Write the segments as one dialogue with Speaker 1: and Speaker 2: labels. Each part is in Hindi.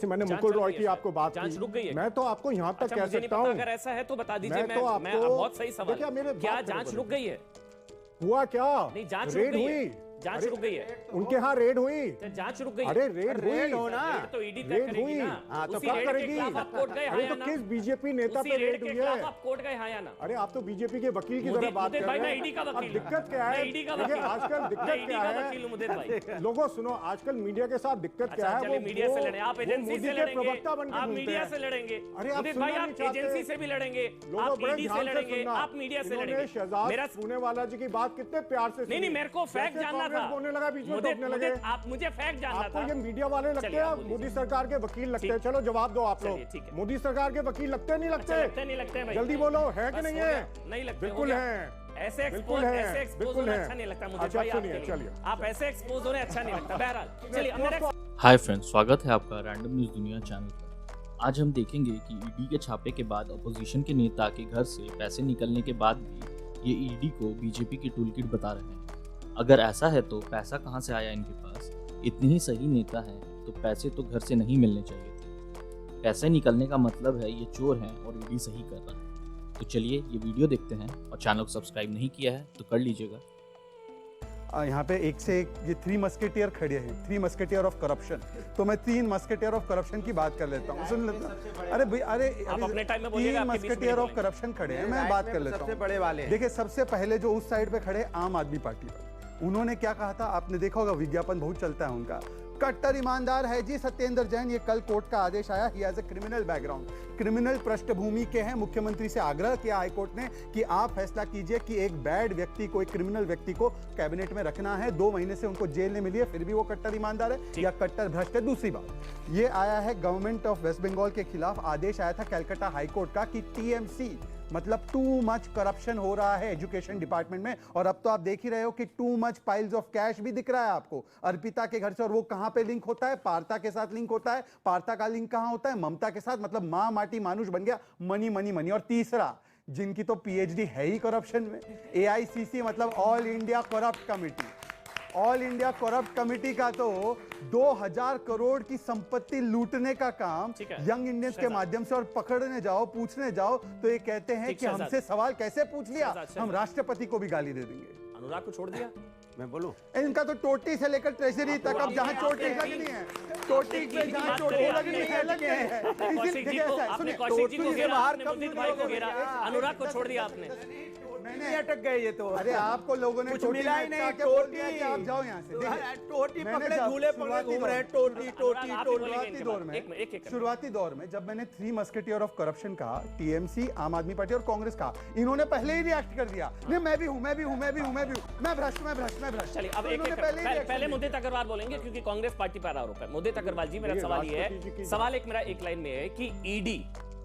Speaker 1: मैंने मुकुल रॉय की आपको बात
Speaker 2: जांच रुक गई है।
Speaker 1: मैं तो आपको यहाँ तक कह सकता हूँ,
Speaker 2: अगर ऐसा है तो बता दीजिए।
Speaker 1: मैं तो
Speaker 2: मैं बहुत सही सवाल, क्या जांच रुक गई है?
Speaker 1: हुआ क्या?
Speaker 2: नहीं, जांच
Speaker 1: रेड हुई,
Speaker 2: जांच रुक गई है।
Speaker 1: उनके यहाँ रेड हुई,
Speaker 2: जांच रुक गई।
Speaker 1: अरे रेड हो ना,
Speaker 2: तो ईडी
Speaker 1: रेड हुई,
Speaker 2: तो
Speaker 1: कब करेगी? अरे तो किस बीजेपी नेता पे रेड हुई है?
Speaker 2: आप कोर्ट गए हाँ या ना?
Speaker 1: अरे आप तो बीजेपी के वकील की तरह बात कर रहे हैं। अब दिक्कत क्या है? देखिए आजकल दिक्कत क्या है, लोगों सुनो, आजकल मीडिया के साथ दिक्कत क्या है? वो
Speaker 2: मीडिया से लड़े, आप एजेंसी से लड़ेंगे,
Speaker 1: प्रवक्ता बन
Speaker 2: आप मीडिया से लड़ेंगे।
Speaker 1: अरे आप
Speaker 2: भाई आप एजेंसी से भी लड़ेंगे, आप ईडी से लड़ेंगे, आप मीडिया से लड़ेंगे।
Speaker 1: शहजाद पूनेवाला जी की बात कितने प्यार से,
Speaker 2: नहीं मेरे को फैक्ट जानना था,
Speaker 1: बोलने लगा बीच में टोकने लगे।
Speaker 2: आप मुझे फैक्ट जानना था।
Speaker 1: आपको ये मीडिया वाले लगते हैं, मोदी सरकार के वकील लगते हैं। चलो जवाब दो आप लोग, मोदी सरकार के वकील लगते नहीं लगते? जल्दी बोलो, है कि नहीं है?
Speaker 2: नहीं लगते,
Speaker 1: बिल्कुल है,
Speaker 2: ऐसे
Speaker 1: बिल्कुल है, बिल्कुल है।
Speaker 2: अच्छा नहीं लगता मुझे।
Speaker 1: अच्छा सुनिए, चलिए
Speaker 2: आप ऐसे एक्सपोज होने अच्छा नहीं लगता। बहरहाल चलिए।
Speaker 3: हाय फ्रेंड्स, स्वागत है आपका रैंडम न्यूज़ दुनिया चैनल पर। आज हम देखेंगे कि ईडी के छापे के बाद अपोजिशन के नेता के घर से पैसे निकलने के बाद भी ये ईडी को बीजेपी की टूलकिट बता रहे हैं। अगर ऐसा है तो पैसा कहां से आया इनके पास? इतने ही सही नेता हैं तो पैसे तो घर से नहीं मिलने चाहिए थे। पैसे निकलने का मतलब है ये चोर हैं और ईडी सही कर रहा है। तो चलिए ये वीडियो देखते हैं, और चैनल को सब्सक्राइब नहीं किया है तो कर लीजिएगा।
Speaker 4: यहाँ पे एक से एक ये 3 मस्केटियर खड़े हैं, 3 मस्केटियर ऑफ करप्शन। तो मैं 3 मस्केटियर ऑफ करप्शन की बात कर लेता हूँ, सुन लेता हूँ। अरे भाई, अरे 3 मस्केटियर ऑफ करप्शन खड़े हैं, मैं बात कर लेता हूँ। सबसे बड़े वाले देखिए, सबसे पहले जो उस साइड पे खड़े आम आदमी पार्टी पर, उन्होंने क्या कहा था आपने देखा होगा, विज्ञापन बहुत चलता है उनका। कट्टर ईमानदार है जी सत्येंद्र जैन, ये कल कोर्ट का आदेश आया, he has a criminal background, criminal पृष्ठभूमि के हैं। मुख्यमंत्री से आग्रह किया हाईकोर्ट ने कि आप फैसला कीजिए कि एक बैड व्यक्ति को, एक क्रिमिनल व्यक्ति को कैबिनेट में रखना है। 2 महीने से उनको जेल नहीं मिली है, फिर भी वो कट्टर ईमानदार है या कट्टर भ्रष्ट है। दूसरी बात, ये आया है गवर्नमेंट ऑफ वेस्ट बंगाल के खिलाफ, आदेश आया था कैलकाटा हाईकोर्ट का कि टीएमसी मतलब टू मच करप्शन हो रहा है एजुकेशन डिपार्टमेंट में। और अब तो आप देख ही रहे हो कि too much piles of cash भी दिख रहा है आपको अर्पिता के घर से। और वो कहां पे लिंक होता है? पार्था के साथ लिंक होता है। पार्था का लिंक कहां होता है? ममता के साथ। मतलब मां माटी मानुष बन गया, मनी मनी मनी। और तीसरा, जिनकी तो पीएचडी है ही करप्शन में, एआईसीसी मतलब all India corrupt committee, all India corrupt committee का तो 2000 करोड़ की संपत्ति लूटने का काम यंग इंडियंस के माध्यम से, और पकड़ने जाओ, पूछने जाओ तो ये कहते हैं कि हमसे सवाल कैसे पूछ लिया, हम राष्ट्रपति को भी गाली दे देंगे।
Speaker 2: अनुराग को छोड़ दिया, मैं बोलूं?
Speaker 4: इनका तो टोटी से लेकर ट्रेजरी तक, अब जहां चोटी लगनी है, टोटी पे जहां चोटी लगनी है लगे हैं।
Speaker 2: आपने कौशिक जी को घेरा, आपने मुदित भाई को घेरा, अनुराग को छोड़ दिया आपने।
Speaker 4: नहीं अटक गए ये तो। अरे आपको लोगों ने
Speaker 5: कुछ मिला ही नहीं, टोटी
Speaker 4: आप जाओ यहाँ से।
Speaker 5: टोटी पकड़े झूले पकड़े घूम रहे, टोटी टोटी टोटी।
Speaker 4: शुरुआती दौर में जब मैंने 3 मस्केटियर ऑफ करप्शन कहा, टीएमसी, आम आदमी पार्टी और कांग्रेस कहा, इन्होंने पहले ही रिएक्ट कर दिया। नहीं मैं भी हूँ, मैं भी हूँ, मैं भी हूँ, मैं भी हूँ, मैं भ्रष्ट, मैं भ्रष्ट, मैं भ्रष्ट।
Speaker 2: चलिए अब पहले मुद्दित अग्रवाल बोलेंगे क्योंकि कांग्रेस पार्टी पर आरोप है। मुद्दित अग्रवाल जी, मेरा सवाल ये है, सवाल मेरा एक लाइन में है कि ईडी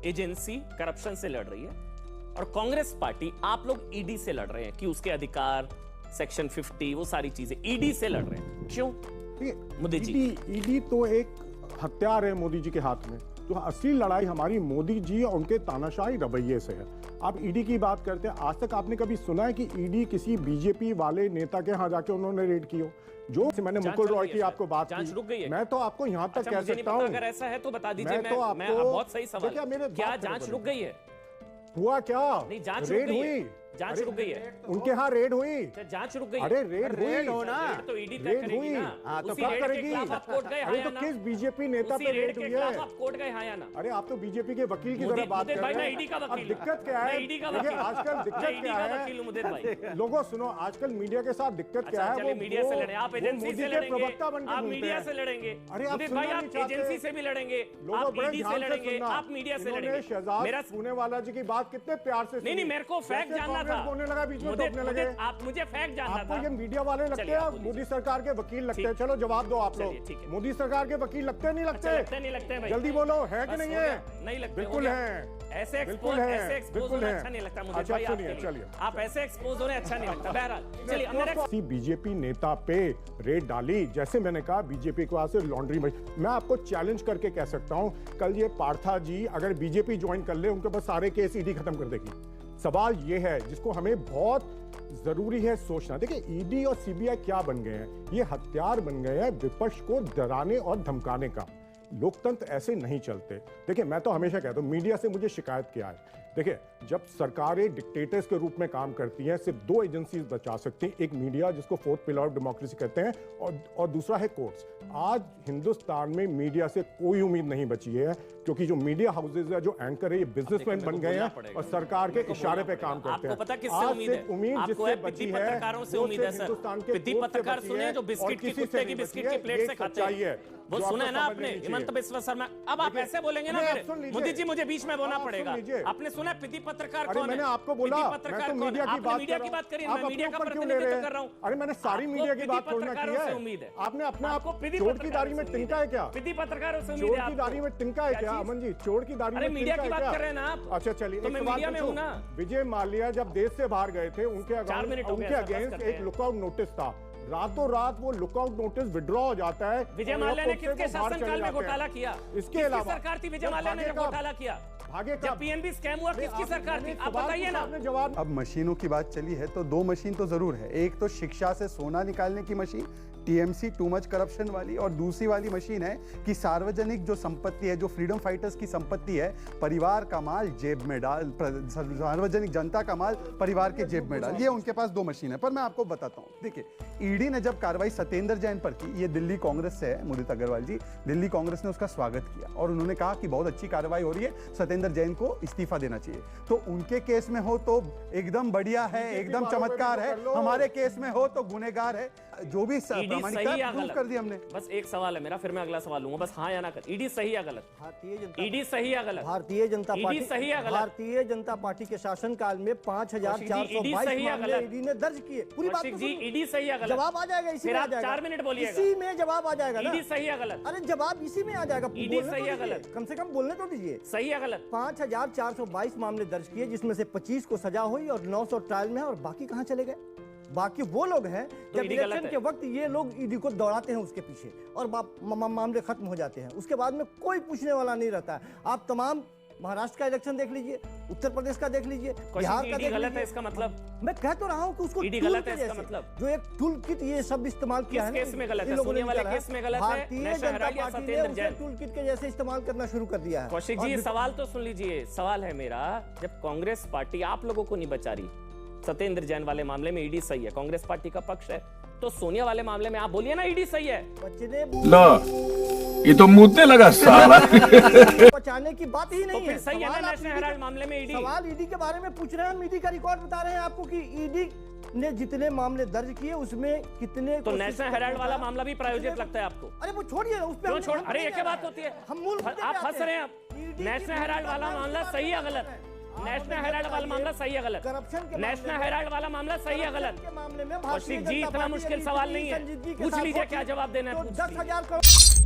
Speaker 2: एजेंसी करप्शन से लड़ रही है और कांग्रेस पार्टी, आप लोग ईडी से लड़ रहे हैं कि उसके अधिकार, सेक्शन 50, वो सारी चीजें ईडी से लड़ रहे हैं, क्यों? मोदी जी,
Speaker 1: ईडी तो एक हथियार है मोदी जी के हाथ में। तो असली लड़ाई हमारी मोदी जी और उनके तानाशाही रवैये से है। आप ईडी की बात करते हैं, आज तक आपने कभी सुना है कि ईडी किसी बीजेपी वाले नेता के यहाँ जाके उन्होंने रेड की हो? जो मैंने मुकुल रॉय की आपको बात की, मैं तो आपको यहाँ तक कह सकता हूँ,
Speaker 2: अगर ऐसा है तो बता दीजिए।
Speaker 1: मैं
Speaker 2: बहुत सही सवाल, क्या जांच रुक गई है?
Speaker 1: हुआ क्या?
Speaker 2: नहीं, जांच
Speaker 1: रेड हुई,
Speaker 2: जांच रुक गई है।
Speaker 1: उनके यहाँ रेड हुई,
Speaker 2: जांच रुक गई।
Speaker 1: अरे रेड हो ना,
Speaker 2: तो ईडी
Speaker 1: रेड हुई, तो कब करेगी? अरे तो किस बीजेपी नेता पे रेड हुई है?
Speaker 2: आप कोर्ट गए हाँ या ना?
Speaker 1: अरे आप तो बीजेपी के वकील की तरह बात कर रहे हैं। अब दिक्कत क्या है? देखिए आजकल दिक्कत क्या है, लोगों सुनो, आजकल मीडिया के साथ दिक्कत क्या है? वो
Speaker 2: मीडिया से लड़े, आप एजेंसी से लड़ेंगे,
Speaker 1: प्रवक्ता बन
Speaker 2: आप मीडिया से लड़ेंगे।
Speaker 1: अरे आप
Speaker 2: एजेंसी से भी लड़ेंगे, आप ईडी से लड़ेंगे, आप मीडिया से लड़ेंगे।
Speaker 1: शहजाद पूनेवाला जी की बात कितने प्यार से,
Speaker 2: नहीं मेरे को फैक्ट जानना था,
Speaker 1: बोलने लगा बीच में टोकने लगे।
Speaker 2: आप मुझे फैक्ट जानना था।
Speaker 1: आपको ये मीडिया वाले लगते हैं, मोदी सरकार के वकील लगते हैं। चलो जवाब दो आप लोग, मोदी सरकार के वकील लगते नहीं लगते? जल्दी बोलो, है कि नहीं है?
Speaker 2: नहीं लगते,
Speaker 1: बिल्कुल है,
Speaker 2: ऐसे
Speaker 1: बिल्कुल है, बिल्कुल है।
Speaker 2: अच्छा नहीं लगता मुझे।
Speaker 1: अच्छा सुनिए, चलिए,
Speaker 2: आप ऐसे एक्सपोज होने अच्छा नहीं लगता। बहरहाल चलिए,
Speaker 1: किसी बीजेपी नेता पे रेड डाली, जैसे मैंने कहा बीजेपी के पास लॉन्ड्री में, मैं आपको चैलेंज करके कह सकता हूं, कल ये पार्था जी अगर बीजेपी ज्वाइन कर ले, उनके पास सारे केस ईडी खत्म कर देगी। सवाल ये है जिसको हमें बहुत जरूरी है सोचना। देखिए ईडी और सीबीआई क्या बन गए हैं? ये हथियार बन गए हैं विपक्ष को डराने और धमकाने का। लोकतंत्र ऐसे नहीं चलते। देखिए, मैं तो हमेशा कहता हूं, मीडिया से मुझे शिकायत क्या है। देखिए, जब सरकारें डिक्टेटर्स के रूप में काम करती हैं, सिर्फ दो एजेंसीज बचा सकती हैं, एक मीडिया जिसको फोर्थ पिलर ऑफ डेमोक्रेसी कहते हैं, और दूसरा है कोर्ट्स। आज हिंदुस्तान में मीडिया से कोई उम्मीद नहीं बची है, क्योंकि जो मीडिया हाउसेज है, जो एंकर है, ये बिजनेसमैन बन गए हैं और सरकार के इशारे पे काम करते हैं।
Speaker 2: आपको पता किससे उम्मीद है?
Speaker 1: उम्मीद जिससे बची है,
Speaker 2: पत्रकारों से उम्मीद है सर। पिद्दी पत्रकार सुने जो बिस्किट की कुत्ते की बिस्किट की प्लेट से खाते हैं, वो सुना है ना आपने? हिमंत बिस्वा शर्मा। अब आप ऐसे बोलेंगे ना मेरे मोदी जी, मुझे बीच में बोलना पड़ेगा। आपने सुना है पिद्दी पत्रकार कौन है?
Speaker 1: मैंने आपको बोला, मैं तो मीडिया की बात
Speaker 2: करिए,
Speaker 1: आप
Speaker 2: मैं मीडिया का
Speaker 1: क्यों ले रहे
Speaker 2: प्रतिनिधित्व
Speaker 1: हैं?
Speaker 2: कर रहा हूं।
Speaker 1: अरे मैंने सारी मीडिया की बात थोड़ी ना की है।
Speaker 2: उम्मीद है
Speaker 1: आपने अपने आप को
Speaker 2: पिद्दी
Speaker 1: चोर की दाढ़ी में तिनका है क्या?
Speaker 2: पिद्दी पत्रकारों से उम्मीद है?
Speaker 1: चोर की दाढ़ी में तिनका है क्या अमन जी? चोर की दाढ़ी में
Speaker 2: मीडिया
Speaker 1: तिनका
Speaker 2: की
Speaker 1: है
Speaker 2: बात
Speaker 1: क्या?
Speaker 2: कर रहे हैं ना आप?
Speaker 1: अच्छा चलिए,
Speaker 2: तो मैं मीडिया में हूं ना।
Speaker 1: विजय माल्या जब देश से बाहर गए थे, उनके अगेंस्ट एक लुकआउट नोटिस था। रातों रात वो लुकआउट नोटिस विड्रॉ हो जाता है।
Speaker 2: विजय माल्या ने किसके शासनकाल में घोटाला किया?
Speaker 1: इसके अलावा
Speaker 2: सरकार थी विजय माल्या ने जो घोटाला किया? जब पीएनबी स्कैम हुआ, किसकी सरकार थी? आप बताइए ना।
Speaker 1: जवाब।
Speaker 4: अब मशीनों की बात चली है तो दो मशीन तो जरूर है। एक तो शिक्षा से सोना निकालने की machine, TMC too much corruption वाली, और दूसरी वाली मशीन है कि सार्वजनिक जो संपत्ति है, जो फ्रीडम फाइटर्स की संपत्ति है, परिवार का माल जेब में डाल, सार्वजनिक जनता का माल परिवार के जेब में डाल। ये उनके पास दो मशीन है। पर मैं आपको बताता हूँ, देखिए, ईडी ने जब कार्रवाई सत्येंद्र जैन पर की, ये दिल्ली कांग्रेस से है, मुदित अग्रवाल जी, दिल्ली कांग्रेस ने उसका स्वागत किया और उन्होंने कहा कि बहुत अच्छी कार्रवाई हो रही है, सत्येंद्र जैन को इस्तीफा देना चाहिए। तो उनके केस में हो तो एकदम बढ़िया है, एकदम चमत्कार है, हमारे केस में हो तो गुनहगार है। जो भी कर दी हमने।
Speaker 2: बस एक सवाल है मेरा, फिर मैं अगला सवाल लूंगा, बस हाँ या ना कर। ईडी सही या गलत? ईडी सही या गलत?
Speaker 5: भारतीय जनता पार्टी
Speaker 2: सही या गलत?
Speaker 5: भारतीय जनता पार्टी के शासनकाल में 5422 मामले ईडी ने दर्ज किए। पूरी बात
Speaker 2: जी, ईडी सही या गलत?
Speaker 5: जवाब आ जाएगा इसी में, आ जाएगा।
Speaker 2: 4 मिनट बोलिएगा,
Speaker 5: इसी में जवाब आ जाएगा ना।
Speaker 2: ईडी सही या गलत?
Speaker 5: अरे जवाब इसी में आ जाएगा।
Speaker 2: ईडी सही या गलत?
Speaker 5: कम से कम बोलने तो दीजिए।
Speaker 2: सही या गलत?
Speaker 5: 5422 मामले दर्ज किए, जिसमें से 25 को सजा हुई और 900 ट्रायल में, और बाकी कहां चले गए? बाकी वो लोग हैं जब इलेक्शन के वक्त ये लोग ईडी को दौड़ाते हैं उसके पीछे, और मामले खत्म हो जाते हैं। उसके बाद में कोई पूछने वाला नहीं रहता है। आप तमाम महाराष्ट्र का इलेक्शन देख लीजिए, उत्तर प्रदेश का देख लीजिए, बिहार का देख
Speaker 2: गलत है इसका मतलब?
Speaker 5: मैं कह तो रहा हूं कि उसको
Speaker 2: ईडी गलत है इसका मतलब?
Speaker 5: जो एक टूल किट ये सब इस्तेमाल किया है,
Speaker 2: केस में गलत है? सोनिया वाले केस में गलत है?
Speaker 5: भारतीय जनता पार्टी ने उसे टूल किट के जैसे इस्तेमाल करना शुरू कर दिया है।
Speaker 2: कौशिक जी, सवाल तो सुन लीजिए। सवाल है मेरा, जब कांग्रेस पार्टी आप लोगों को नहीं बचा रही, सत्येंद्र जैन वाले मामले में ईडी सही है, कांग्रेस पार्टी का पक्ष है, तो सोनिया वाले मामले में आप बोलिए ना ईडी सही है।
Speaker 6: ये तो मुद्दे लगा साला।
Speaker 5: बचाने की बात ही नहीं
Speaker 2: तो फिर सही है ना नेशनल हेराल्ड मामले में ईडी?
Speaker 5: सवाल ईडी के बारे में पूछ रहे हैं हम, ईडी का रिकॉर्ड बता रहे हैं आपको कि ईडी ने जितने मामले दर्ज किए उसमें कितने।
Speaker 2: तो नेशनल हेराल्ड वाला मामला भी प्रायोजित लगता है आपको?
Speaker 5: अरे वो छोड़िए, उस पे
Speaker 2: छोड़, अरे ये क्या बात होती है?
Speaker 5: हम मूल
Speaker 2: आप फंस रहे हैं। नेशनल हेराल्ड वाला मामला सही है गलत? नेशनल हेराल्ड वाला मामला सही है गलत? नेशनल हेराल्ड वाला मामला सही है गलत?
Speaker 5: के मामले में
Speaker 2: कौशिक जी, इतना मुश्किल सवाल नहीं है, पूछ लीजिए क्या जवाब देना है।
Speaker 5: 10,000 करोड़